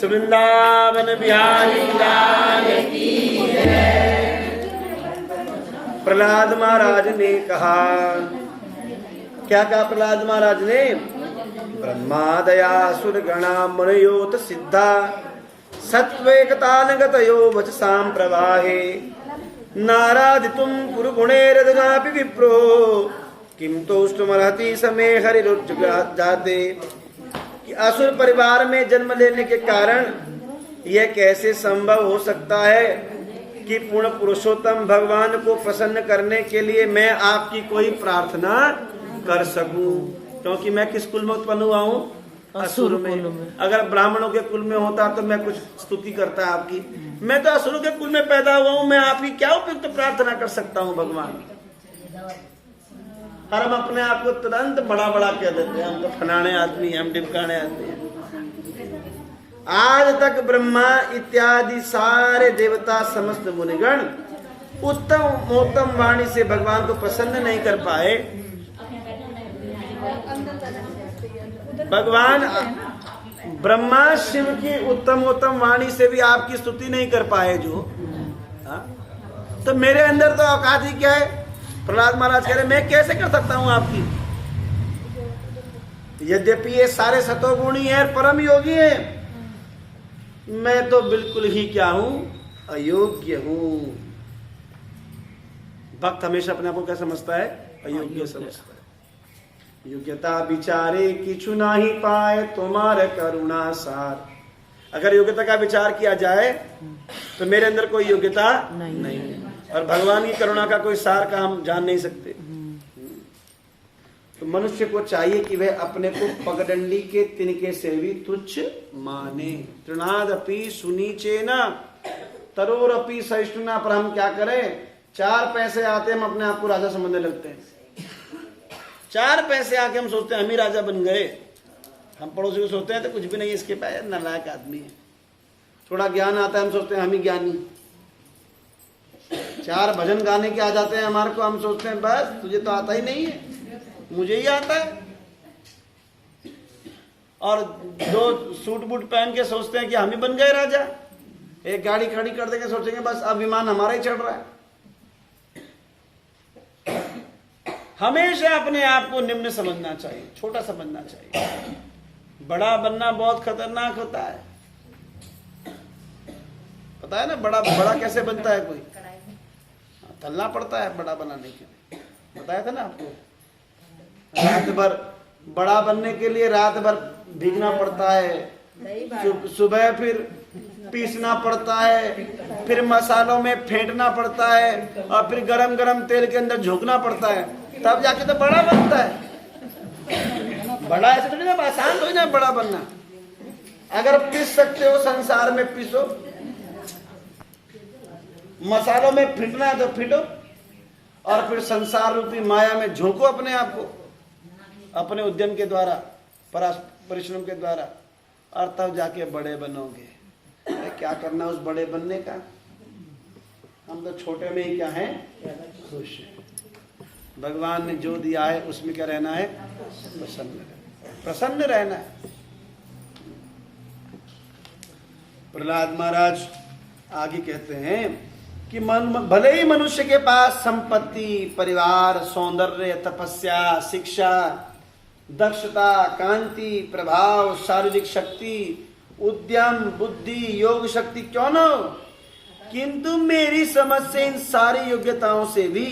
वृंदावन बिहारी लाल की जय। प्रहलाद महाराज ने कहा, क्या कहा प्रहलाद महाराज ने? ब्रह्मादयासुर गणा मुनयोत सिद्धा सत्वेकतानगतयो वचसां प्रवाहे नारादितुं पुरुगुणैरदनापि विप्रो किं तोष्टुमर्हति समे हरिरुज्जाते। कि असुर परिवार में जन्म लेने के कारण यह कैसे संभव हो सकता है कि पूर्ण पुरुषोत्तम भगवान को प्रसन्न करने के लिए मैं आपकी कोई प्रार्थना कर सकूं, क्योंकि मैं किस कुल में उत्पन्न हुआ हूं? असुर में। अगर ब्राह्मणों के कुल में होता तो मैं कुछ स्तुति करता आपकी। मैं तो असुरों के कुल में पैदा हुआ हूं, मैं आपकी क्या उपयुक्त प्रार्थना कर सकता हूं भगवान? और हम अपने आप को तुरंत बड़ा बड़ा कह देते हैं, हम तो फलाने आदमी, हम ढिमकाने आदमी हैं। आज तक ब्रह्मा इत्यादि सारे देवता समस्त मुनिगण उत्तम वाणी से भगवान को प्रसन्न नहीं कर पाए। भगवान ब्रह्मा शिव की उत्तम वाणी से भी आपकी स्तुति नहीं कर पाए जो, तो मेरे अंदर तो औकात ही क्या है? प्रहलाद महाराज कह रहे मैं कैसे कर सकता हूं आपकी? यद्यपि ये सारे सतोगुणी है, परम योगी है, मैं तो बिल्कुल ही क्या हूं? अयोग्य हूं। भक्त हमेशा अपने आप को क्या समझता है? अयोग्य समझता है। योग्यता विचारे किछु नाही पाए तुम्हारे करुणा सार। अगर योग्यता का विचार किया जाए तो मेरे अंदर कोई योग्यता नहीं है, और भगवान की करुणा का कोई सार का हम जान नहीं सकते। तो मनुष्य को चाहिए कि वह अपने को पगडंडी के तिनके से भी तुच्छ माने। तृणादपि सुनीचेना तरोरपि सहिष्णुना। पर हम क्या करें? 4 पैसे आते हम अपने आप को राजा समझने लगते हैं। 4 पैसे आके हम सोचते हैं हम ही राजा बन गए। हम पड़ोसी को सोचते हैं तो कुछ भी नहीं, इसके पास नालायक आदमी है। थोड़ा ज्ञान आता है हम सोचते हैं हम ही ज्ञानी। 4 भजन गाने के आ जाते हैं हमारे को, हम सोचते हैं बस तुझे तो आता ही नहीं है, मुझे ही आता है। और 2 सूट बूट पहन के सोचते हैं कि हम ही बन गए राजा। एक गाड़ी खड़ी कर देंगे, सोचेंगे बस अब विमान हमारा ही चढ़ रहा है। हमेशा अपने आप को निम्न समझना चाहिए, छोटा समझना चाहिए। बड़ा बनना बहुत खतरनाक होता है। पता है ना बड़ा कैसे बनता है? कोई तलना पड़ता है बड़ा बनाने के लिए, बताया था ना आपको। रात भर बड़ा बनने के लिए रात भर भीगना पड़ता है, सुबह फिर पीसना पड़ता है, फिर मसालों में फेंटना पड़ता है, और फिर गरम गरम तेल के अंदर झोंकना पड़ता है, तब जाके तो बड़ा बनता है। बड़ा ऐसे थोड़ी ना, आसान थोड़ी ना बड़ा बनना। अगर पीस सकते हो संसार में पीसो, मसालों में फिटना है तो फिटो, और फिर संसार रूपी माया में झोंको अपने आप को, अपने उद्यम के द्वारा, परिश्रम के द्वारा, और तब जाके बड़े बनोगे। क्या करना उस बड़े बनने का? हम तो छोटे में ही क्या है? खुश है। भगवान ने जो दिया है उसमें क्या रहना है? प्रसन्न रहना है। प्रहलाद महाराज आगे कहते हैं कि भले ही मनुष्य के पास संपत्ति, परिवार, सौंदर्य, तपस्या, शिक्षा, दक्षता, कांति, प्रभाव, शारीरिक शक्ति, उद्यम, बुद्धि, योग शक्ति क्यों न हो, किंतु मेरी समझ से इन सारी योग्यताओं से भी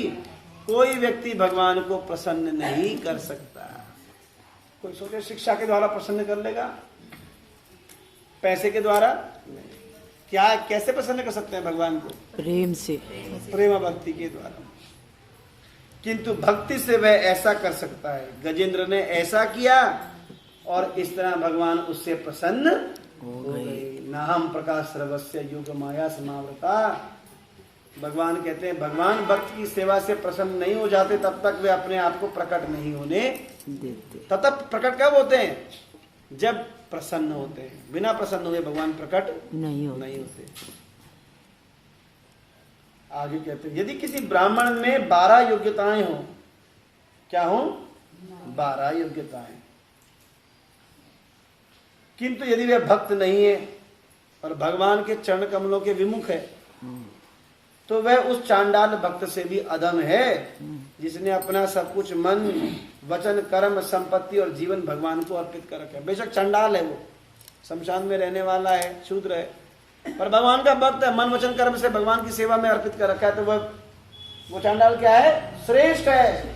कोई व्यक्ति भगवान को प्रसन्न नहीं कर सकता। कोई सोचे शिक्षा के द्वारा प्रसन्न कर लेगा, पैसे के द्वारा क्या, कैसे प्रसन्न कर सकते हैं भगवान को? प्रेम से, प्रेम भक्ति के द्वारा। किंतु भक्ति से वह ऐसा कर सकता है। गजेंद्र ने ऐसा किया और इस तरह भगवान उससे प्रसन्न हो गए। नाहम प्रकाश सर्वस्य योग माया समावृता। भगवान कहते हैं भगवान भक्त की सेवा से प्रसन्न नहीं हो जाते तब तक वे अपने आप को प्रकट नहीं होने देते। तब प्रकट कब होते हैं? जब प्रसन्न होते हैं। बिना प्रसन्न हुए भगवान प्रकट नहीं होते। आगे कहते हैं यदि किसी ब्राह्मण में 12 योग्यताएं हो, क्या हो? 12 योग्यताएं, किंतु यदि वह भक्त नहीं है और भगवान के चरण कमलों के विमुख है, तो वह उस चांडाल भक्त से भी अधम है जिसने अपना सब कुछ मन वचन कर्म संपत्ति और जीवन भगवान को अर्पित कर रखा है। बेशक चांडाल है, वो शमशान में रहने वाला है, शूद्र है, पर भगवान का भक्त है, मन वचन कर्म से भगवान की सेवा में अर्पित कर रखा है। तो वो चांडाल क्या है? श्रेष्ठ है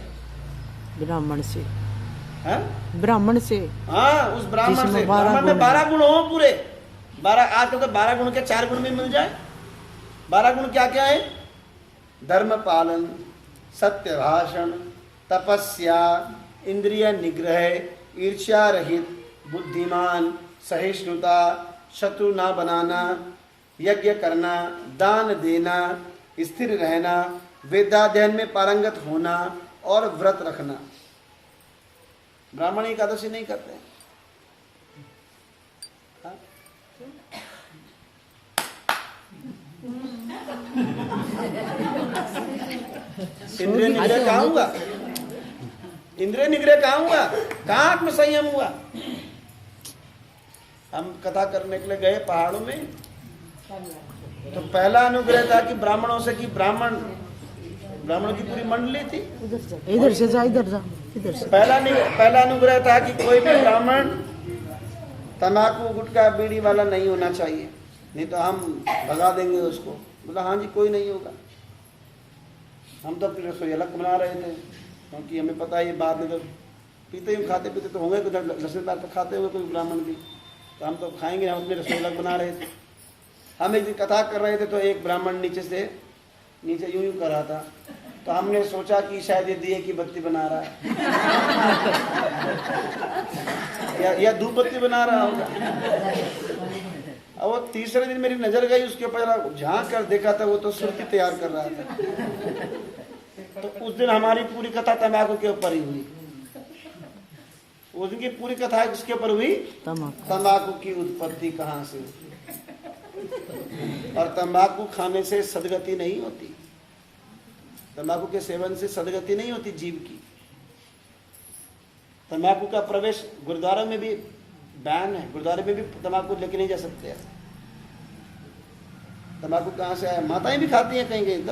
ब्राह्मण से। है? ब्राह्मण से, हाँ, उस ब्राह्मण से। ब्राह्मण में 12 गुण हो पूरे 12। आजकल तो 12 गुण के 4 गुण भी मिल जाए। 12 गुण क्या क्या है? धर्म पालन, सत्य भाषण, तपस्या, इंद्रिय निग्रह, ईर्ष्या रहित, बुद्धिमान, सहिष्णुता, शत्रु ना बनाना, यज्ञ करना, दान देना, स्थिर रहना, वेदाध्ययन में पारंगत होना और व्रत रखना। ब्राह्मण एकादशी नहीं करते हैं। हाँ? इंद्रिय निग्रह कहाँ हुआ? इंद्रिय निग्रह कहाँ हुआ? कहाँ आत्म संयम हुआ? हम कथा करने के लिए गए पहाड़ों में, तो पहला अनुग्रह था कि ब्राह्मणों से, कि ब्राह्मणों की पूरी मंडली थी। इधर से जा, इधर जा, इधर से। पहला अनुग्रह था कि कोई भी ब्राह्मण तंबाकू गुटखा बीड़ी वाला नहीं होना चाहिए, नहीं तो हम भगा देंगे उसको। बोला हाँ जी, कोई नहीं होगा। हम तो अपनी रसोई अलग बना रहे थे, क्योंकि हमें पता है ये बाद में तो पीते ही खाते पीते तो होंगे, कुछ लहसुनदार तो खाते हुए कोई ब्राह्मण भी, तो हम तो खाएंगे। हम अपनी रसोई अलग बना रहे थे। हम एक दिन कथा कर रहे थे, तो एक ब्राह्मण नीचे यूं यूं कर रहा था, तो हमने सोचा कि शायद ये दिए की बत्ती बना रहा है या धूप बत्ती बना रहा होगा। अब वो तीसरे दिन मेरी नजर गई उसके ऊपर, झांक कर देखा था वो तो सुर्ती तैयार कर रहा था। तो उस दिन हमारी पूरी कथा तंबाकू के ऊपर ही हुई। उस दिन की पूरी कथा किसके ऊपर हुई? तंबाकू की उत्पत्ति कहाँ से हुई, और तंबाकू खाने से सदगति नहीं होती। तंबाकू के सेवन से सदगति नहीं होती जीव की। तंबाकू का प्रवेश गुरुद्वारा में भी बैन है, गुरुद्वारे में भी तंबाकू लेके नहीं जा सकते। तंबाकू कहाँ से आया? माताएं भी खाती हैं कहीं कहीं,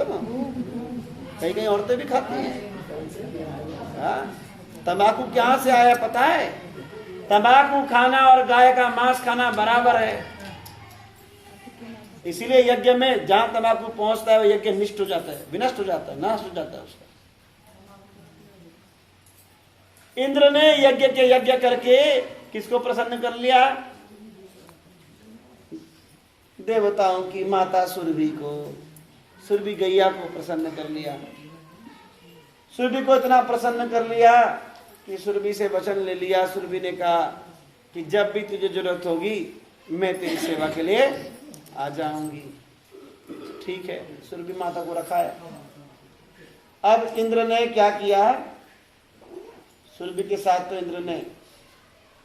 कहीं कहीं औरतें भी खाती हैं। तंबाकू कहाँ से आया पता है? तंबाकू खाना और गाय का मांस खाना बराबर है। इसीलिए यज्ञ में जहां तंबाकू पहुंचता है वो यज्ञ निष्ठ हो जाता है, विनष्ट हो जाता है, नाश हो जाता है उसका। इंद्र ने यज्ञ करके किसको प्रसन्न कर लिया? देवताओं की माता सुरभि गैया को प्रसन्न कर लिया। सुरभि को इतना प्रसन्न कर लिया कि सुरभि से वचन ले लिया। सुरभि ने कहा कि जब भी तुझे जरूरत होगी मैं तेरी सेवा के लिए आ जाऊंगी। ठीक है, सुरभि माता को रखा है। अब इंद्र ने क्या किया? सुरभि के साथ तो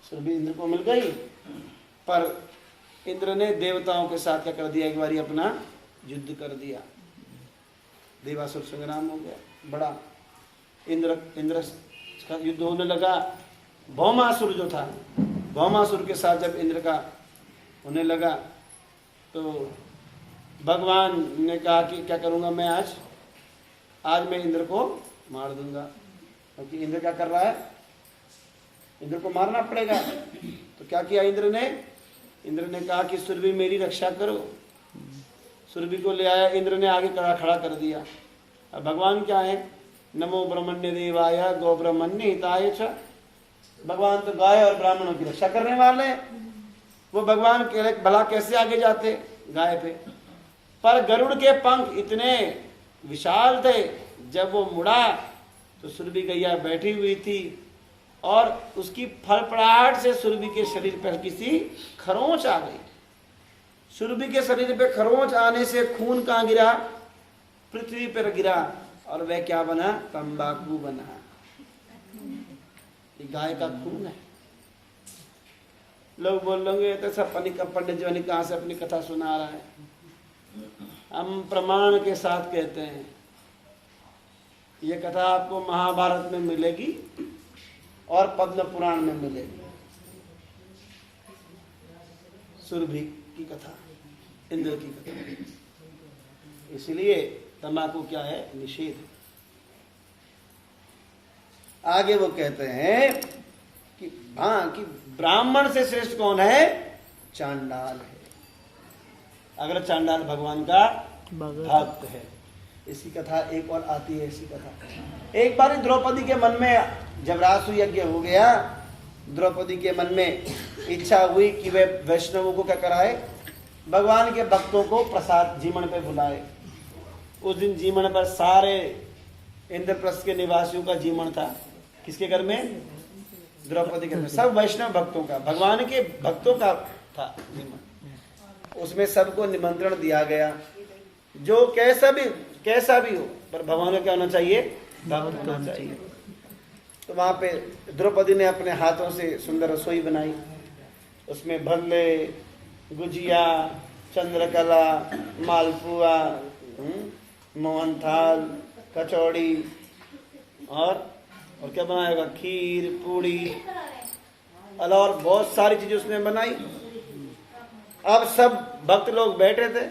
सुरभि इंद्र को मिल गई, पर इंद्र ने देवताओं के साथ क्या कर दिया? एक बारी अपना युद्ध कर दिया। देवासुर संग्राम हो गया बड़ा। इंद्र का युद्ध होने लगा। भौमासुर जो था, भौमासुर के साथ जब इंद्र का होने लगा, तो भगवान ने कहा कि क्या करूंगा मैं, आज मैं इंद्र को मार दूंगा। क्योंकि इंद्र क्या कर रहा है? इंद्र को मारना पड़ेगा। तो क्या किया इंद्र ने कहा कि सुरभि मेरी रक्षा करो। सुरभि को ले आया, इंद्र ने आगे खड़ा कर दिया। अब भगवान क्या है? नमो ब्रह्मण्य देवाय गौ ब्रह्मण्य हिताय च। भगवान तो गाय और ब्राह्मणों की रक्षा करने वाले हैं। वो भगवान के भला कैसे आगे जाते गाय पे? पर गरुड़ के पंख इतने विशाल थे, जब वो मुड़ा तो सुरभि गैया बैठी हुई थी और उसकी फड़फड़ाहट से सुरभि के शरीर पर किसी खरोंच आ गई। सुरभि के शरीर पे खरोंच आने से खून कहाँ गिरा? पृथ्वी पर गिरा, और वह क्या बना? तंबाकू बना। ये गाय का खून है। लोग बोलेंगे तो सब पंडित जी कहाँ से अपनी कथा सुना रहा है। हम प्रमाण के साथ कहते हैं, ये कथा आपको महाभारत में मिलेगी और पद्म पुराण में मिलेगी। सुरभि की कथा इंद्र की कथा। इसलिए तंबाकू क्या है? निषेध। आगे वो कहते हैं कि हाँ, कि ब्राह्मण से श्रेष्ठ कौन है? चांडाल है, अगर चांडाल भगवान का भक्त है। इसी कथा एक और आती है। इसी कथा एक बार द्रौपदी के मन में, जब रासु यज्ञ हो गया, द्रौपदी के मन में इच्छा हुई कि वे वैष्णवों को क्या कराए? भगवान के भक्तों को प्रसाद जीमण पे बुलाए। उस दिन जीमण पर सारे इंद्रप्रस्थ के निवासियों का जीमण था। किसके घर में? द्रौपदी के घर में। सब वैष्णव भक्तों का, भगवान के भक्तों का था जीमण। उसमें सबको निमंत्रण दिया गया, जो कैसा भी हो, पर भगवान का क्या होना चाहिए? भक्त होना चाहिए। तो वहां पे द्रौपदी ने अपने हाथों से सुंदर रसोई बनाई। उसमें भल्ले, गुजिया, चंद्रकला, मालपुआ, मोहनथाल, कचौड़ी और क्या बनाएगा? खीर, पूड़ी, और बहुत सारी चीजें उसने बनाई। अब सब भक्त लोग बैठे थे,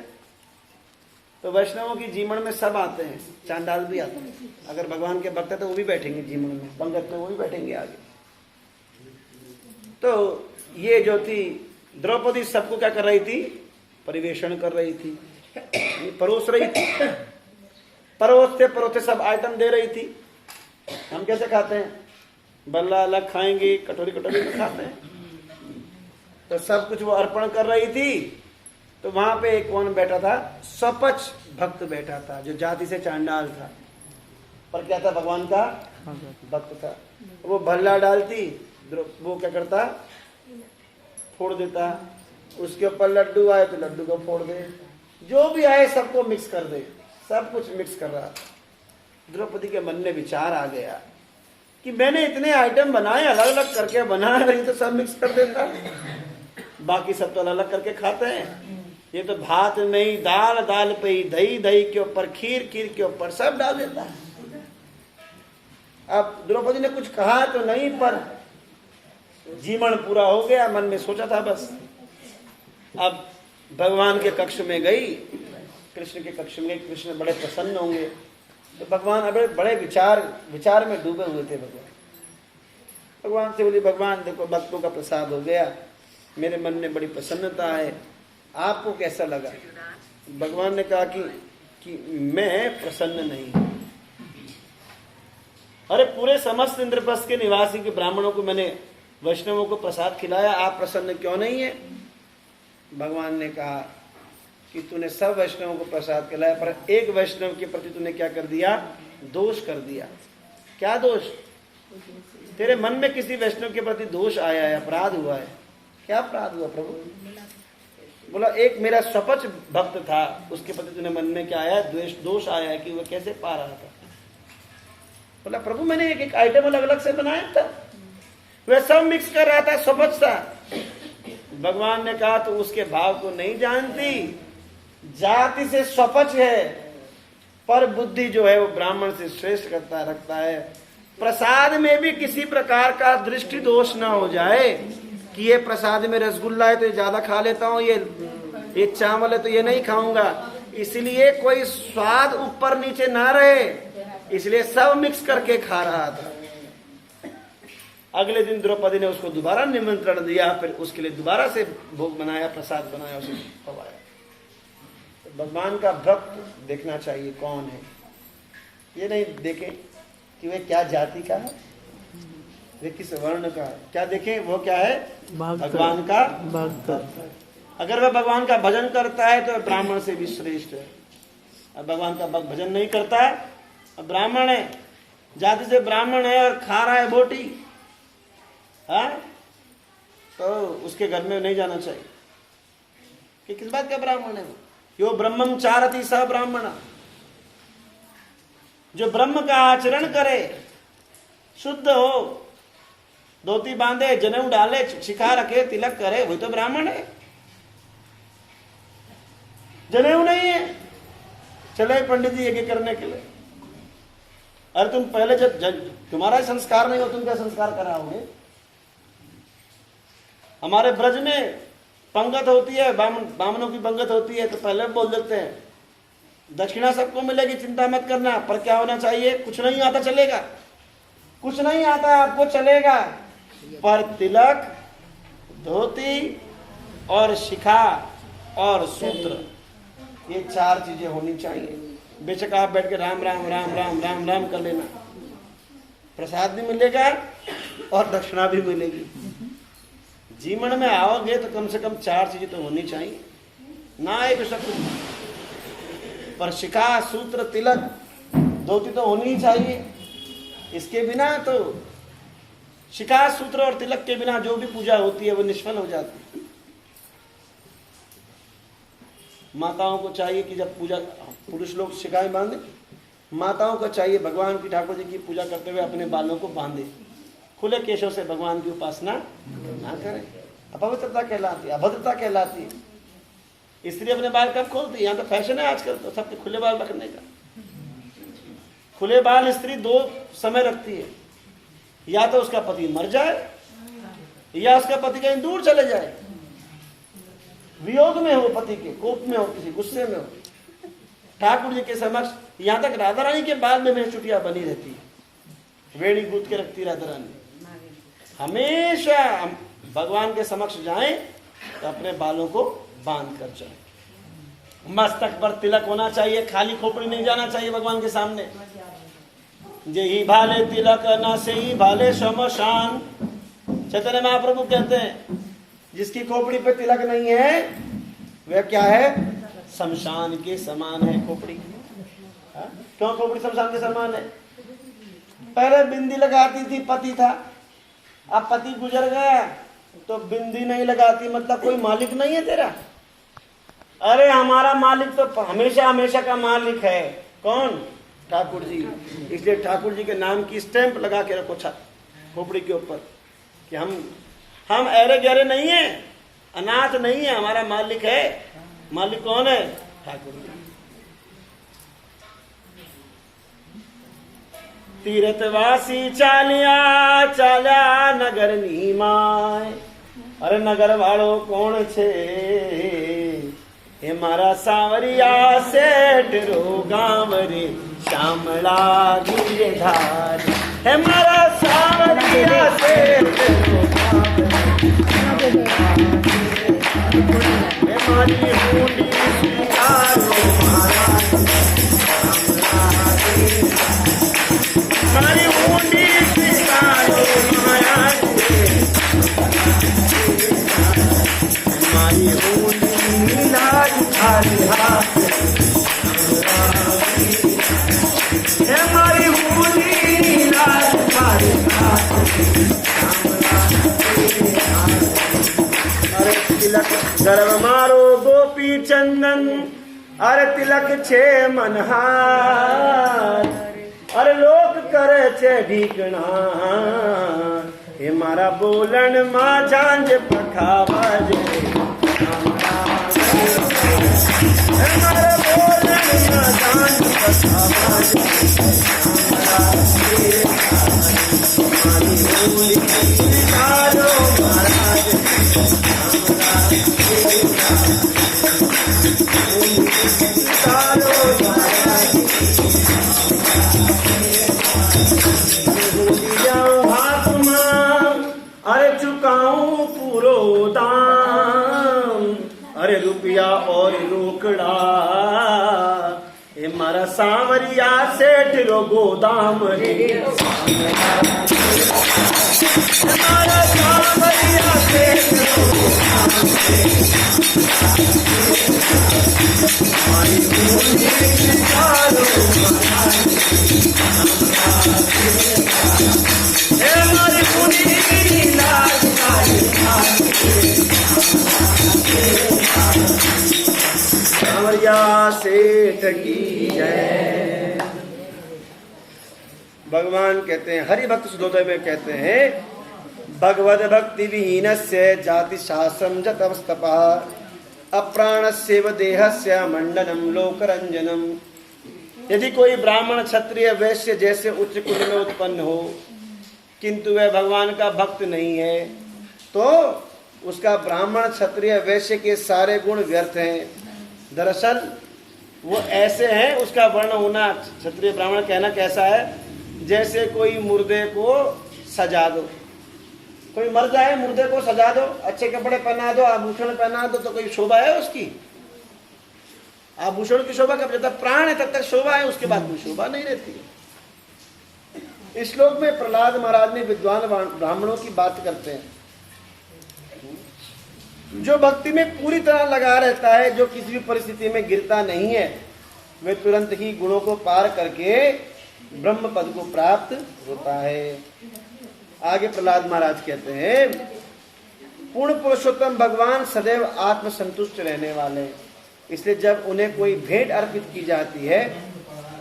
तो वैष्णवों की जीमण में सब आते हैं, चांडाल भी आते हैं। अगर भगवान के भक्त है तो वो भी बैठेंगे जीमण में, पंगत में वो भी बैठेंगे आगे। तो ये जो थी द्रौपदी, सबको क्या कर रही थी? परिवेषण कर रही थी, परोस रही थी। परोसते सब आइटम दे रही थी। हम कैसे खाते हैं? बल्ला अलग खाएंगे, कटोरी में खाते हैं। तो सब कुछ वो अर्पण कर रही थी। तो वहां पे एक कौन बैठा था? स्वपच भक्त बैठा था, जो जाति से चांडाल था, पर क्या था? भगवान का भक्त था। वो भल्ला डालती, वो क्या करता? फोड़ देता। उसके ऊपर लड्डू आए तो लड्डू को फोड़ दे, जो भी आए सबको मिक्स कर दे। सब कुछ मिक्स कर रहा था। द्रौपदी के मन में विचार आ गया कि मैंने इतने आइटम बनाए, अलग अलग करके बनाए, नहीं तो सब मिक्स कर देता। बाकी सब तो अलग अलग करके खाते हैं। ये तो भात नहीं, दाल, दाल पे ही दही, दही के ऊपर खीर, खीर के ऊपर सब डाल देता है। अब द्रौपदी ने कुछ कहा तो नहीं, पर जीमण पूरा हो गया। मन में सोचा था बस। अब भगवान के कक्ष में गई, कृष्ण के कक्ष में। कृष्ण बड़े प्रसन्न होंगे, तो भगवान बड़े विचार में डूबे हुए थे। भगवान से बोली, भगवान देखो, भक्तों का प्रसाद हो गया, मेरे मन में बड़ी प्रसन्नता है, आपको कैसा लगा? भगवान ने कहा कि मैं प्रसन्न नहीं हूं। अरे पूरे समस्त इंद्रप्रस्थ के निवासी के ब्राह्मणों को मैंने, वैष्णवों को प्रसाद खिलाया, आप प्रसन्न क्यों नहीं है? भगवान ने कहा कि तूने सब वैष्णवों को प्रसाद खिलाया, पर एक वैष्णव के प्रति तूने क्या कर दिया? दोष कर दिया। क्या दोष? तेरे मन में किसी वैष्णव के प्रति दोष आया है, अपराध हुआ है। क्या अपराध हुआ प्रभु? बोला, एक मेरा स्वपच भक्त था, उसके प्रति तूने मन में क्या आया? दोष आया है कि वह कैसे पा रहा था। बोला, प्रभु मैंने एक एक आइटम अलग अलग से बनाया था, वह सब मिक्स कर रहा था, स्वपच था। भगवान ने कहा, तो उसके भाव को नहीं जानती। जाति से स्वपच है, पर बुद्धि जो है वो ब्राह्मण से श्रेष्ठ रखता है। प्रसाद में भी किसी प्रकार का दृष्टि दोष ना हो जाए कि ये प्रसाद में रसगुल्ला है तो ये ज्यादा खा लेता हूँ, ये चावल है तो ये नहीं खाऊंगा। इसलिए कोई स्वाद ऊपर नीचे ना रहे, इसलिए सब मिक्स करके खा रहा था। अगले दिन द्रौपदी ने उसको दोबारा निमंत्रण दिया, फिर उसके लिए दोबारा से भोग बनाया, प्रसाद बनाया, उसे खवाया। तो भगवान का भक्त देखना चाहिए कौन है, ये नहीं देखें कि वह क्या जाति का है, वे किस वर्ण का है। क्या देखें? वो क्या है? भगवान का भक्त। अगर वह भगवान का भजन करता है तो ब्राह्मण से भी श्रेष्ठ है। अब भगवान का भजन नहीं करता है, अब ब्राह्मण है, जाति से ब्राह्मण है और खा रहा है बोटी, हाँ, तो उसके घर में नहीं जाना चाहिए। कि किस बात का ब्राह्मण है वो? यो ब्रह्मम चारति स ब्राह्मण, जो ब्रह्म का आचरण करे, शुद्ध हो, धोती बांधे, जनेऊ डाले, शिखा रखे, तिलक करे, वही तो ब्राह्मण है। जनेऊ नहीं है, चले पंडित जी यज्ञ करने के लिए। अरे तुम पहले जब तुम्हारा संस्कार नहीं हो, तुम क्या संस्कार कराओगे? हमारे ब्रज में पंगत होती है, बामनों की पंगत होती है तो पहले बोल देते हैं दक्षिणा सबको मिलेगी, चिंता मत करना। पर क्या होना चाहिए? कुछ नहीं आता चलेगा, कुछ नहीं आता आपको चलेगा, पर तिलक, धोती और शिखा और सूत्र, ये 4 चीजें होनी चाहिए। बेशक आप बैठ के राम राम राम राम राम राम कर लेना, प्रसाद भी मिलेगा और दक्षिणा भी मिलेगी। जीवन में आओगे तो कम से कम 4 चीजें तो होनी चाहिए, ना एक सब कुछ, पर शिखा, सूत्र, तिलक, धोती तो होनी ही चाहिए। इसके बिना तो, शिखा, सूत्र और तिलक के बिना जो भी पूजा होती है वो निष्फल हो जाती है। माताओं को चाहिए कि जब पूजा, पुरुष लोग शिखाएं बांधे, माताओं को चाहिए भगवान की, ठाकुर जी की पूजा करते हुए अपने बालों को बांधे, खुले केशों से भगवान की उपासना ना करें। अपवित्रता कहलाती है, अभद्रता कहलाती है। स्त्री अपने बाल कब खोलती है? यहाँ तो फैशन है आजकल तो सबके खुले बाल रखने का। खुले बाल स्त्री 2 समय रखती है, या तो उसका पति मर जाए या उसका पति कहीं दूर चले जाए, वियोग में हो, पति के कोप में हो, किसी गुस्से में हो। ठाकुर जी के समक्ष, यहाँ तक राधा रानी के बाल में चुटिया बनी रहती है, वेणी गूंथ के रखती राधा रानी। हमेशा हम भगवान के समक्ष जाएं तो अपने बालों को बांध कर जाएं। मस्तक पर तिलक होना चाहिए, खाली खोपड़ी नहीं जाना चाहिए भगवान के सामने। जेहि भाले तिलक न सेहि भाले शमशान, चैतन्य महाप्रभु कहते हैं जिसकी खोपड़ी पे तिलक नहीं है वह क्या है? शमशान के समान है खोपड़ी। क्यों खोपड़ी शमशान के समान है? पहले बिंदी लगाती थी, पति था, अब पति गुजर गया तो बिंदी नहीं लगाती, मतलब कोई मालिक नहीं है तेरा। अरे हमारा मालिक तो हमेशा हमेशा का मालिक है। कौन? ठाकुर जी। इसलिए ठाकुर जी के नाम की स्टैंप लगा के रखो खोपड़ी के ऊपर कि हम ऐरे गहरे नहीं है, अनाथ नहीं है, हमारा मालिक है। मालिक कौन है? ठाकुर जी। तीर्थवासी चालिया चाल्या नगर नीमाय। अरे नगर वालों कौन छे? हे मारा सांवरिया सेठ रो गांव रे श्यामला गिरधार। हे मारा सांवरिया सेठ रो गांव रे मारी हुंडी स्वीकारो महाराज। मारी हुंडी स्वीकारो महाराज। मारी हुंडी लाज थारी हाथ। हे मारी हुंडी लाज थारी हाथ। अरे तिलक गर्व मारो गोपी चंदन, अरे तिलक छे मनहार। अरे लोक करे छे ढीकणा, हे मारा बोलन मां झांझ पखावज। हे मारा बोलन मां झांझ पखावज। मारी होली स्वीकारो महाराज। स्वीकारो महाराज। अरे चुकाऊं पूरो दाम। अरे रुपया और रोकड़ा, ये मारा सांवरिया सेठ रो गोदाम रे। मारा सांवरिया सेठ रो गोदाम मारी पूंजी स्वीकारो महाराज। हे मारी पूंजी लाज थारी हाथ। सांवरिया सेठ की जय। भगवान कहते हैं, हरि भक्त सुधोदय में कहते हैं, भगवद भक्ति विहीनस्य जाति शास्त्रम जतस्तपः अप्राणस्यैव देहस्य मंडनम लोकरंजनम। यदि कोई ब्राह्मण क्षत्रिय वैश्य जैसे उच्च कुल में उत्पन्न हो किंतु वह भगवान का भक्त नहीं है तो उसका ब्राह्मण क्षत्रिय वैश्य के सारे गुण व्यर्थ हैं। दरअसल वो ऐसे हैं, उसका वर्ण होना, क्षत्रिय ब्राह्मण कहना कैसा है, जैसे कोई मुर्दे को सजा दो, कोई मर जाए मुर्दे को सजा दो, अच्छे कपड़े पहना दो, आभूषण पहना दो, तो कोई शोभा है उसकी? आभूषण की शोभा कब, जब तक प्राण है तब तक शोभा है, उसके बाद कोई शोभा नहीं रहती। इस श्लोक में प्रहलाद महाराज ने विद्वान ब्राह्मणों की बात करते हैं। जो भक्ति में पूरी तरह लगा रहता है, जो किसी भी परिस्थिति में गिरता नहीं है, वे तुरंत ही गुणों को पार करके ब्रह्म पद को प्राप्त होता है। आगे प्रहलाद महाराज कहते हैं, पूर्ण पुरुषोत्तम भगवान सदैव आत्मसंतुष्ट रहने वाले हैं, इसलिए जब उन्हें कोई भेंट अर्पित की जाती है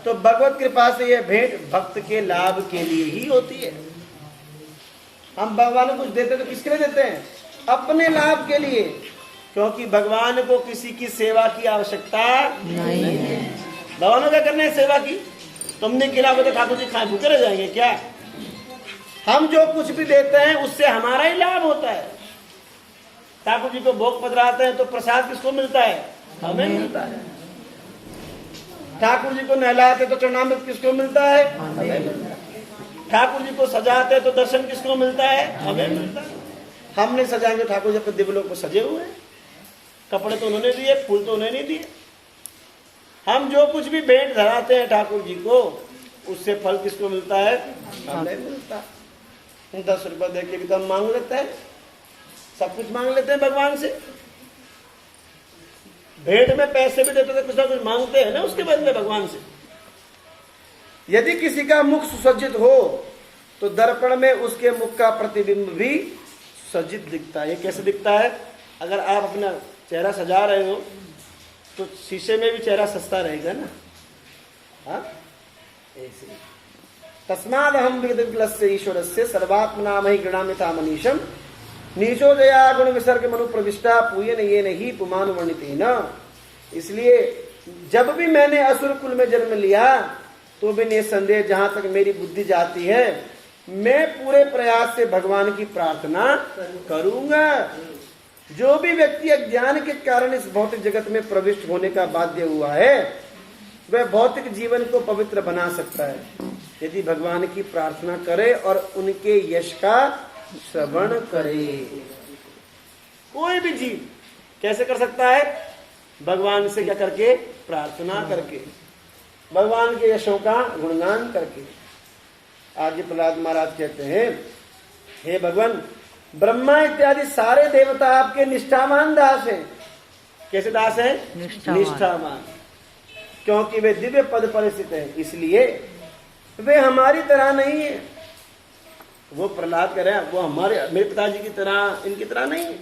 तो भगवत कृपा से यह भेंट भक्त के लाभ के लिए ही होती है। हम भगवान को कुछ देते तो किसके लिए देते हैं? अपने लाभ के लिए, क्योंकि भगवान को किसी की सेवा की आवश्यकता नहीं है। भगवान को क्या करना है सेवा की? तुमने खिलाओगे तो ठाकुर जी खाए भूखे रह जाएंगे क्या? हम जो कुछ भी देते हैं उससे हमारा ही लाभ होता है। ठाकुर जी को भोग पधराते हैं तो प्रसाद किसको मिलता है? हमें मिलता है। ठाकुर जी को नहलाते तो चरणामृत किसको मिलता है? हमें मिलता है। ठाकुर जी को सजाते तो दर्शन किसको मिलता है? हमें मिलता है। हम नहीं सजाएंगे, ठाकुर जी अपने दिव्य लोक में सजे हुए हैं, कपड़े तो उन्होंने दिए, फूल तो उन्हें नहीं दिए। हम जो कुछ भी भेंट धराते हैं ठाकुर जी को, उससे फल किसको मिलता है? हमें मिलता है। 10 रुपए देके भी तो हम मांग लेते हैं, सब कुछ मांग लेते हैं भगवान से। भेंट में पैसे भी देते तो कुछ ना कुछ मांगते हैं ना उसके बदले भगवान से। यदि किसी का मुख सुसज्जित हो तो दर्पण में उसके मुख का प्रतिबिंब भी सुसज्जित दिखता है। ये कैसे दिखता है? अगर आप अपना चेहरा सजा रहे हो तो शीशे में भी चेहरा सस्ता रहेगा ना। हाँ, ऐसे तस्माद हम विगतग्लस्य ईश्वरस्य सर्वात्मना महि गृणामि था मनीषम नीचो दया गुण विसर्ग मनु प्रविष्टा पूयन ये नहीं पुमान वर्णितेन। इसलिए जब भी मैंने असुर कुल में जन्म लिया तो भी निसंदेह जहां तक मेरी बुद्धि जाती है मैं पूरे प्रयास से भगवान की प्रार्थना करूंगा। जो भी व्यक्ति अज्ञान के कारण इस भौतिक जगत में प्रविष्ट होने का बाध्य हुआ है वह भौतिक जीवन को पवित्र बना सकता है यदि भगवान की प्रार्थना करे और उनके यश का श्रवण करे। कोई भी जीव कैसे कर सकता है? भगवान से क्या करके? प्रार्थना करके, भगवान के यशों का गुणगान करके। आगे प्रहलाद महाराज कहते हैं, हे भगवान, ब्रह्मा इत्यादि सारे देवता आपके निष्ठावान दास हैं। कैसे दास हैं? निष्ठावान। क्योंकि वे दिव्य पद पर स्थित हैं, इसलिए वे हमारी तरह नहीं है। वो प्रहलाद कह रहे हैं, वो हमारे मेरे पिताजी की तरह, इनकी तरह नहीं है।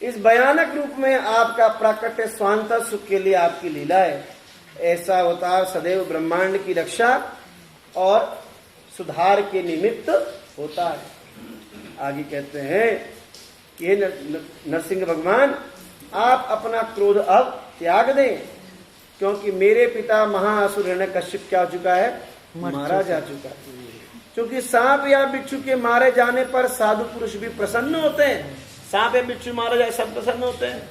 इस भयानक रूप में आपका प्राकट्य स्वांत सुख के लिए आपकी लीला है। ऐसा अवतार सदैव ब्रह्मांड की रक्षा और सुधार के निमित्त होता है। आगे कहते हैं कि हे नरसिंह भगवान, आप अपना क्रोध अब त्याग दें, क्योंकि मेरे पिता महाअसुर हिरण्यकश्यप क्या हो चुका है? मारा जा चुका है। क्योंकि सांप या बिच्छू के मारे जाने पर साधु पुरुष भी प्रसन्न होते हैं। सांप या बिच्छू मारा जाए सब प्रसन्न होते हैं।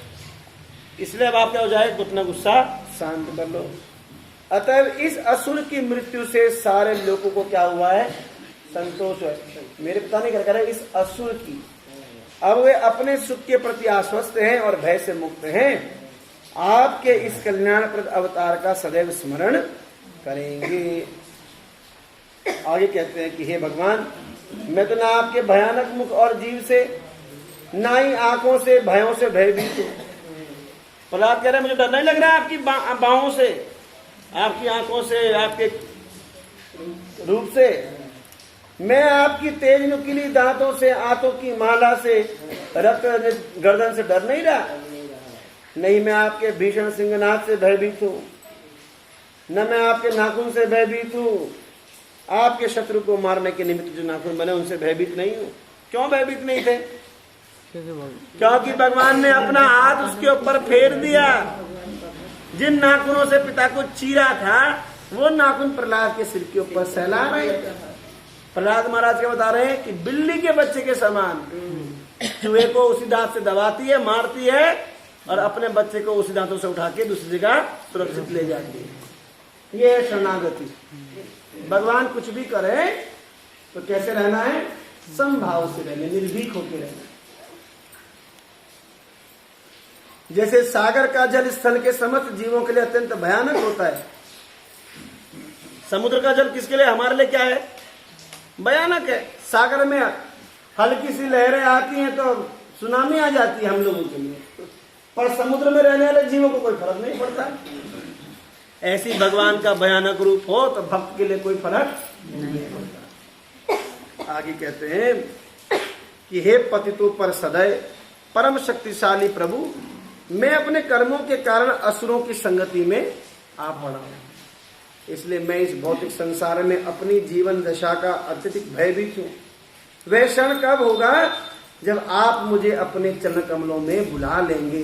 इसलिए अब आप क्या हो जाए, अपना गुस्सा शांत कर लो। अतः इस असुर की मृत्यु से सारे लोगों को क्या हुआ है? संतोष है। मेरे पिता ने क्या करा इस असुर की। अब वे अपने सुख के प्रति आश्वस्त हैं और भय से मुक्त हैं। आपके इस कल्याणप्रद अवतार का सदैव स्मरण करेंगे। आगे कहते हैं कि हे भगवान, मैं तो ना आपके भयानक मुख और जीव से, ना ही आंखों से भयों से भयभीत हूं। प्रहलाद कह रहे हैं, मुझे डर नहीं लग रहा है आपकी बाहों से, आपकी आंखों से, आपके रूप से। मैं आपकी तेज नुकीली दांतों से, आंतों की माला से, रक्त गर्दन से डर नहीं रहा। नहीं मैं आपके भीषण सिंहनाद से भयभीत हूं, न मैं आपके नाखून से भयभीत हूं। आपके शत्रु को मारने के निमित्त जो नाखून बने उनसे भयभीत नहीं हूं। क्यों भयभीत नहीं थे? क्योंकि भगवान ने अपना हाथ उसके ऊपर फेर दिया। जिन नाखूनों से पिता को चीरा था वो नाखून प्रहलाद के सिर के ऊपर सहला रहे थे। प्रहलाद महाराज क्या बता रहे हैं कि बिल्ली के बच्चे के समान चूहे को उसी दांत से दबाती है, मारती है, और अपने बच्चे को उसी दांतों से उठा के दूसरी जगह सुरक्षित ले जाती है। ये है शरणागति। भगवान कुछ भी करे तो कैसे रहना है? समभाव से रहना, निर्भीक होकर रहना। जैसे सागर का जल स्थल के समस्त जीवों के लिए अत्यंत भयानक होता है, समुद्र का जल किसके लिए? हमारे लिए क्या है? भयानक है। सागर में हल्की सी लहरें आती हैं तो सुनामी आ जाती है हम लोगों के लिए, पर समुद्र में रहने वाले जीवों को कोई फर्क नहीं पड़ता। ऐसी भगवान का भयानक रूप हो तो भक्त के लिए कोई फर्क नहीं पड़ता। आगे कहते हैं कि हे पतितों पर सदैव परम शक्तिशाली प्रभु, मैं अपने कर्मों के कारण असुरों की संगति में आ पड़ा हूं, इसलिए मैं इस भौतिक संसार में अपनी जीवन दशा का अत्यधिक भयभीत हूं। वह क्षण कब होगा जब आप मुझे अपने चरण कमलों में बुला लेंगे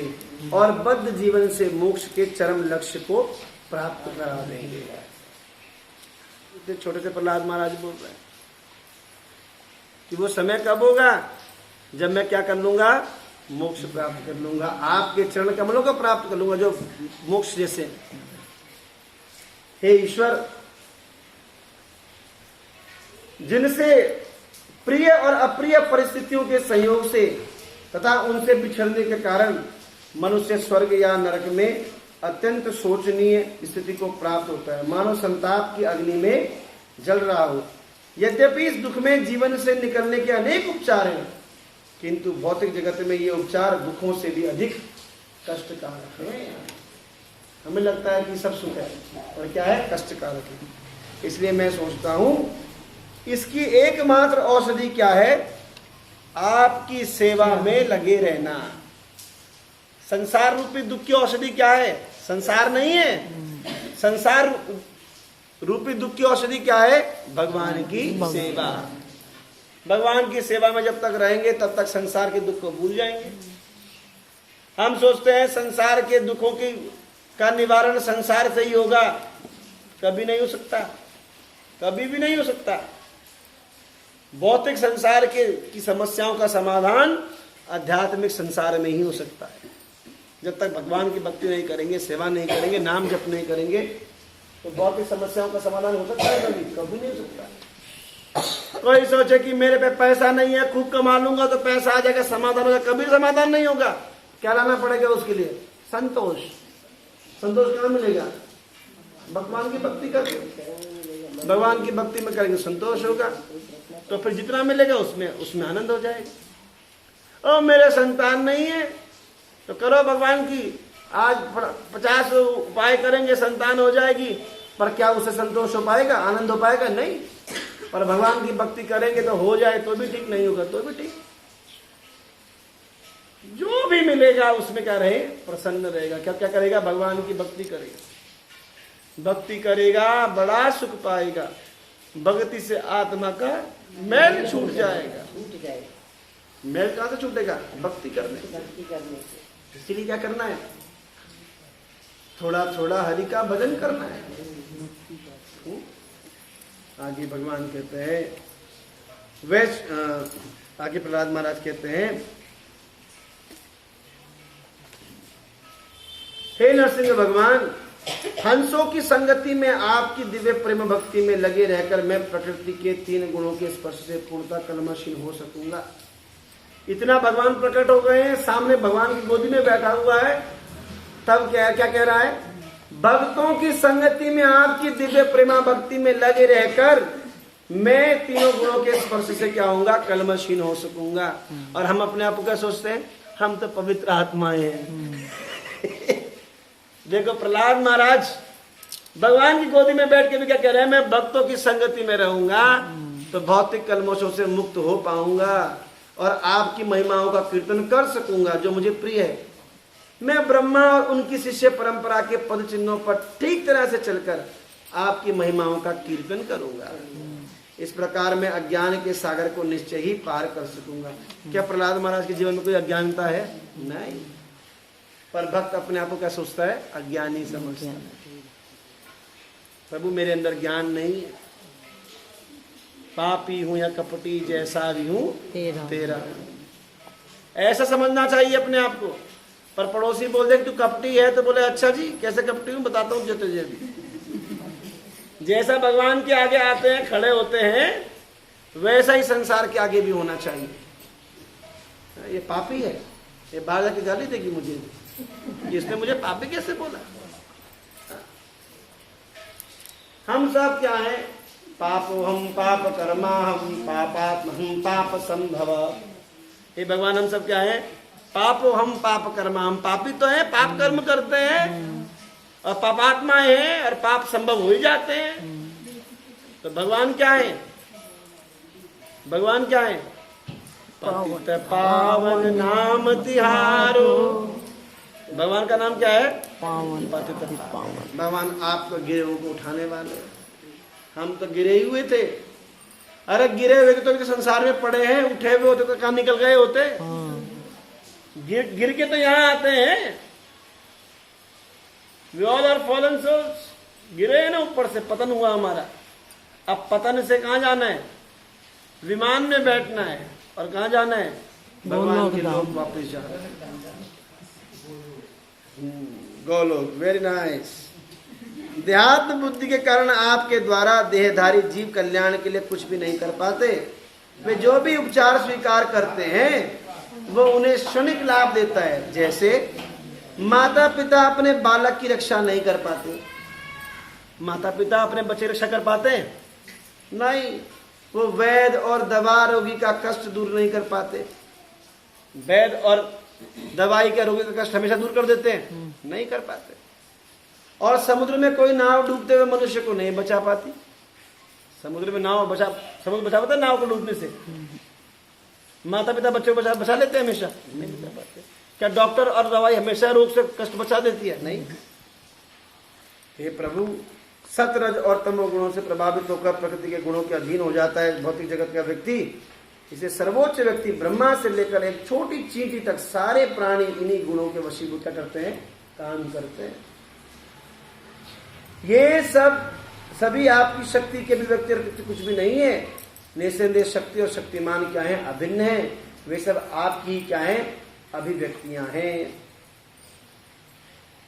और बद्ध जीवन से मोक्ष के चरम लक्ष्य को प्राप्त करा देंगे। इतने छोटे से प्रहलाद महाराज बोल रहे हैं कि वो समय कब होगा जब मैं क्या कर लूंगा? मोक्ष प्राप्त कर लूंगा, आपके चरण कमलों को प्राप्त कर लूंगा जो मोक्ष जैसे। हे ईश्वर, जिनसे प्रिय और अप्रिय परिस्थितियों के संयोग से तथा उनसे बिछड़ने के कारण मनुष्य स्वर्ग या नरक में अत्यंत शोचनीय स्थिति को प्राप्त होता है, मानो संताप की अग्नि में जल रहा हो। यद्यपि इस दुख में जीवन से निकलने के अनेक उपचार हैं, किंतु भौतिक जगत में ये उपचार दुखों से भी अधिक कष्टकारक है। हमें लगता है कि सब सुख है, और क्या है? कष्टकारक है। इसलिए मैं सोचता हूं इसकी एकमात्र औषधि क्या है? आपकी सेवा में लगे रहना। संसार रूपी दुख की औषधि क्या है? संसार नहीं है। संसार रूपी दुख की औषधि क्या है? भगवान की सेवा। भगवान की सेवा में जब तक रहेंगे तब तक संसार के दुख को भूल जाएंगे। हम सोचते हैं संसार के दुखों का निवारण संसार से ही होगा। कभी नहीं हो सकता, कभी भी नहीं हो सकता। भौतिक संसार की समस्याओं का समाधान आध्यात्मिक संसार में ही हो सकता है। जब तक भगवान की भक्ति नहीं करेंगे, सेवा नहीं करेंगे, नाम जप नहीं करेंगे, तो भौतिक समस्याओं का समाधान हो सकता है? कभी नहीं हो सकता। कोई सोचे कि मेरे पे पैसा नहीं है, खूब कमा लूंगा तो पैसा आ जाएगा, समाधान हो जाएगा, कभी समाधान नहीं होगा। क्या लाना पड़ेगा उसके लिए? संतोष। संतोष कहाँ मिलेगा? भगवान की भक्ति करके। भगवान की भक्ति में करेंगे संतोष होगा, तो फिर जितना मिलेगा उसमें आनंद हो जाएगा। ओ मेरे संतान नहीं है तो करो भगवान की, आज 50 उपाय करेंगे संतान हो जाएगी, पर क्या उससे संतोष हो पाएगा? आनंद हो पाएगा? नहीं। पर भगवान की भक्ति करेंगे तो हो जाए तो भी ठीक, नहीं होगा तो भी ठीक। जो भी मिलेगा उसमें क्या रहे? प्रसन्न रहेगा। क्या क्या करेगा? भगवान की भक्ति करेगा। भक्ति करेगा, बड़ा सुख पाएगा। भक्ति से आत्मा का मैल छूट जाएगा। मैल कहां से छूटेगा? भक्ति करने से। इसलिए क्या करना है? थोड़ा थोड़ा हरि का भजन करना है। आगे भगवान कहते हैं, आगे प्रहलाद महाराज कहते हैं, हे नरसिंह भगवान, हंसों की संगति में आपकी दिव्य प्रेम भक्ति में लगे रहकर मैं प्रकृति के 3 गुणों के स्पर्श से पूर्णतः कलमशहीन हो सकूंगा। इतना भगवान प्रकट हो गए हैं, सामने भगवान की गोदी में बैठा हुआ है, तब क्या कह रहा है? भक्तों की संगति में आपकी दिव्य प्रेमा भक्ति में लगे रहकर मैं 3 गुणों के स्पर्श से क्या होऊंगा? कलमशहीन हो सकूंगा। और हम अपने आप को क्या सोचते हैं? हम तो पवित्र आत्माएं हैं। देखो प्रहलाद महाराज भगवान की गोदी में बैठ के भी क्या कह रहे हैं? मैं भक्तों की संगति में रहूंगा तो भौतिक कलमशों से मुक्त हो पाऊंगा और आपकी महिमाओं का कीर्तन कर सकूंगा जो मुझे प्रिय है। मैं ब्रह्मा और उनकी शिष्य परंपरा के पद चिन्हों पर ठीक तरह से चलकर आपकी महिमाओं का कीर्तन करूंगा। इस प्रकार मैं अज्ञान के सागर को निश्चय ही पार कर सकूंगा। क्या प्रहलाद महाराज के जीवन में कोई अज्ञानता है? नहीं। पर भक्त अपने आप को क्या सोचता है? अज्ञानी समझता है। प्रभु मेरे अंदर ज्ञान नहीं है, पापी हूं या कपटी जैसा भी हूं तेरा। ऐसा समझना चाहिए अपने आप को। पर पड़ोसी बोल दे कि तू कपटी है तो बोले अच्छा जी कैसे कपटी हूं, बताता हूं तुझे भी। जैसा भगवान के आगे आते हैं, खड़े होते हैं, वैसा ही संसार के आगे भी होना चाहिए। ये पापी है, ये बाहर जाके गाली देगी मुझे, इसने मुझे पापी कैसे बोला। हम सब क्या है, पापो हम पाप कर्मा हम पापात्म हम पाप संभव। हे भगवान हम सब क्या है, पापो हम पाप कर्मा, हम पापी तो है, पाप कर्म करते हैं और पापात्मा है और पाप संभव हो ही जाते हैं। तो भगवान क्या है, भगवान क्या है, पतित पावन नाम तिहारो। भगवान का नाम क्या है, पावन पतित पावन। भगवान आप तो गिरे को उठाने वाले, हम तो गिरे ही हुए थे। अरे गिरे हुए तो संसार में पड़े हैं, उठे हुए होते तो कहां निकल गए होते। गिर के तो यहां आते हैं। We all are fallen souls। गिरे हैं ना ऊपर से, पतन हुआ हमारा। अब पतन से कहां जाना है, विमान में बैठना है और कहां जाना है, भगवान के लोग वापस जाना है, गोलोक। Very nice. देहात्म बुद्धि के कारण आपके द्वारा देहधारी जीव कल्याण के लिए कुछ भी नहीं कर पाते। वे जो भी उपचार स्वीकार करते हैं वो उन्हें क्षणिक लाभ देता है। जैसे माता पिता अपने बालक की रक्षा नहीं कर पाते। माता पिता अपने बच्चे की रक्षा कर पाते हैं? नहीं। वो वैद्य और दवा रोगी का कष्ट दूर नहीं कर पाते। वैद्य और दवाई का रोगी का कष्ट हमेशा दूर कर देते हैं? नहीं कर पाते। और समुद्र में कोई नाव डूबते हुए मनुष्य को नहीं बचा पाती। समुद्र में नाव समुद्र बचा पाता है नाव को डूबने से? माता पिता बच्चों को बचा लेते हैं? हमेशा नहीं बचा पाते। क्या डॉक्टर और दवाई हमेशा रोग से कष्ट बचा देती है? नहीं। हे प्रभु, सतरज और तमो गुणों से प्रभावित होकर प्रकृति के गुणों के अधीन हो जाता है भौतिक जगत का व्यक्ति। इसे सर्वोच्च व्यक्ति ब्रह्मा से लेकर एक छोटी चींटी तक सारे प्राणी इन्हीं गुणों के वशीभूत करते हैं, काम करते हैं। ये सभी आपकी शक्ति के अभिव्यक्ति कुछ भी नहीं है। निसंदेह शक्ति और शक्तिमान क्या है, अभिन्न है। वे सब आपकी क्या है, अभिव्यक्तियां हैं।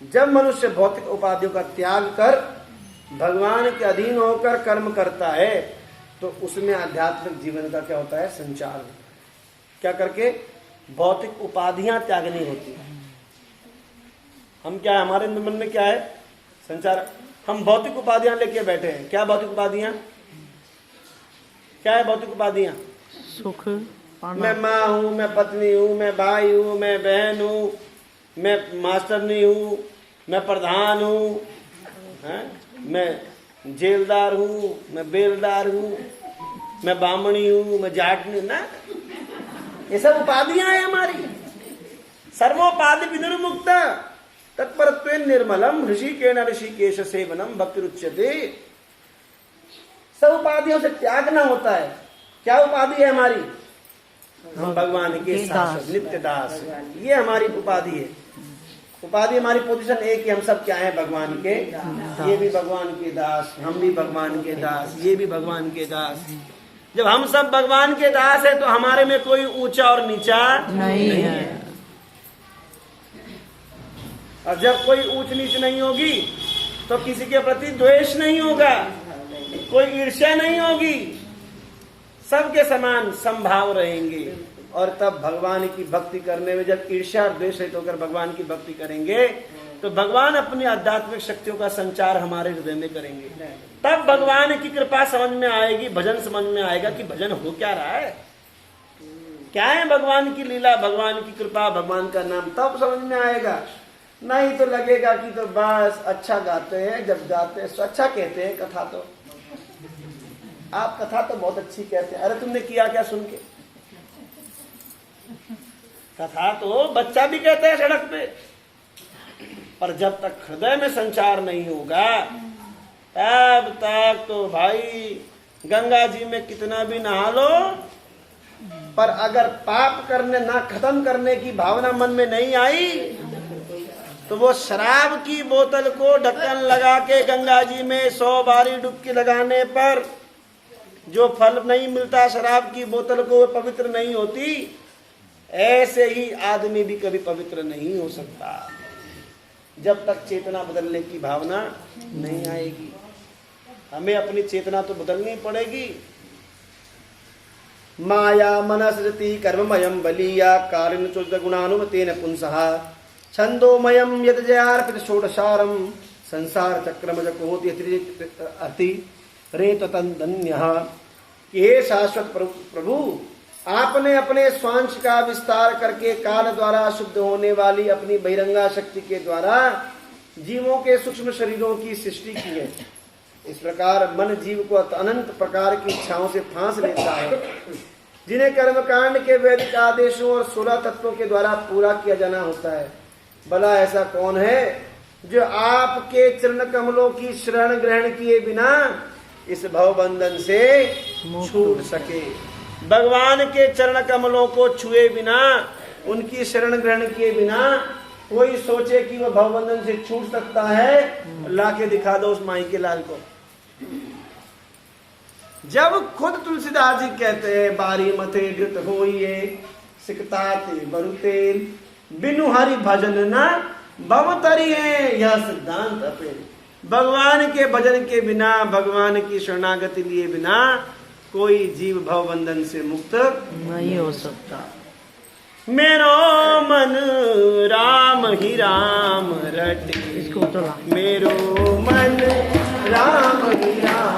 जब मनुष्य भौतिक उपाधियों का त्याग कर भगवान के अधीन होकर कर्म करता है तो उसमें आध्यात्मिक जीवन का क्या होता है, संचार होता है। क्या करके, भौतिक उपाधियां त्यागनी होती है। हम क्या है, हमारे मन में क्या है, संचार। हम भौतिक उपाधियां लेके बैठे हैं। क्या भौतिक उपाधियां, क्या है भौतिक उपाधियां? सुख, मैं माँ हूं, मैं पत्नी हूं, मैं भाई हूं, मैं बहन हूं, मैं मास्टरनी हूं, मैं प्रधान हूं, मैं जेलदार हूं, मैं बेलदार हूं, मैं बामणी हूं, मैं जाटनी ना। ये सब उपाधियां हैं हमारी। सर्वोपाधि विनिर्मुक्त तत्परत्वेन निर्मलम ऋषिकेण ऋषिकेश सेवनम भक्तिरुच्यते। सब उपाधियों से त्यागना होता है। क्या उपाधि है हमारी? हम भगवान के शासक नित्य दास। ये हमारी उपाधि है। उपाधि हमारी पोजीशन एक ही, हम सब क्या है, भगवान के। ये भी भगवान के दास, हम भी भगवान के दास, ये भी भगवान के दास। जब हम सब भगवान के दास है तो हमारे में कोई ऊंचा और नीचा नहीं है। और जब कोई ऊंच नीच नहीं होगी तो किसी के प्रति द्वेष नहीं होगा, कोई ईर्ष्या नहीं होगी, सबके समान समभाव रहेंगे। और तब भगवान की भक्ति करने में जब ईर्ष्या और द्वेष रहित होकर भगवान की भक्ति करेंगे तो भगवान अपनी आध्यात्मिक शक्तियों का संचार हमारे हृदय में करेंगे। तब भगवान की कृपा समझ में आएगी, भजन समझ में आएगा कि भजन हो क्या रहा है, क्या है भगवान की लीला, भगवान की कृपा, भगवान का नाम। तब समझ में आएगा। नहीं तो लगेगा कि तो बस अच्छा गाते हैं, जब गाते हैं अच्छा कहते हैं। कथा तो आप कथा तो बहुत अच्छी कहते हैं। अरे तुमने किया क्या सुन के? कथा तो बच्चा भी कहते हैं सड़क पे। पर जब तक हृदय में संचार नहीं होगा तब तक तो भाई गंगा जी में कितना भी नहा लो, पर अगर पाप करने ना खत्म करने की भावना मन में नहीं आई तो वो शराब की बोतल को ढक्कन लगा के गंगा जी में 100 बारी डुबकी लगाने पर जो फल नहीं मिलता, शराब की बोतल को पवित्र नहीं होती, ऐसे ही आदमी भी कभी पवित्र नहीं हो सकता जब तक चेतना बदलने की भावना नहीं आएगी। हमें अपनी चेतना तो बदलनी पड़ेगी। माया मनसृति कर्ममयम बलीया कारिण चुद गुणानुमतेन पुंसः छंदोमयम यद जयार्पित षोडशारम संसार चक्रमज कोति अति रेत तंदन्यः। हे शाश्वत प्रभु, आपने अपने स्वांश का विस्तार करके काल द्वारा शुद्ध होने वाली अपनी बहिरंगा शक्ति के द्वारा जीवों के सूक्ष्म शरीरों की सृष्टि की है। इस प्रकार मन जीव को अनंत प्रकार की इच्छाओं से फांस लेता है, जिन्हें कर्मकांड के वैदिक आदेशों और 16 तत्वों के द्वारा पूरा किया जाना होता है। भला ऐसा कौन है जो आपके चरण कमलों की शरण ग्रहण किए बिना इस भवबंधन से छूट सके। भगवान के चरण कमलों को छुए बिना, उनकी शरण ग्रहण किए बिना कोई सोचे कि वह भवबंधन से छूट सकता है, लाके दिखा दो उस माई के लाल को। जब खुद तुलसीदास जी कहते हैं बारी मथे धृत होइए सिकताते बरुते बिनु हरि भजन न भवतरी है, यह सिद्धांत अपने। भगवान के भजन के बिना, भगवान की शरणागति लिए बिना कोई जीव भवबंधन से मुक्त नहीं हो सकता। मेरो मन राम ही राम रटे, इसको तो ला। मेरो मन राम ही राम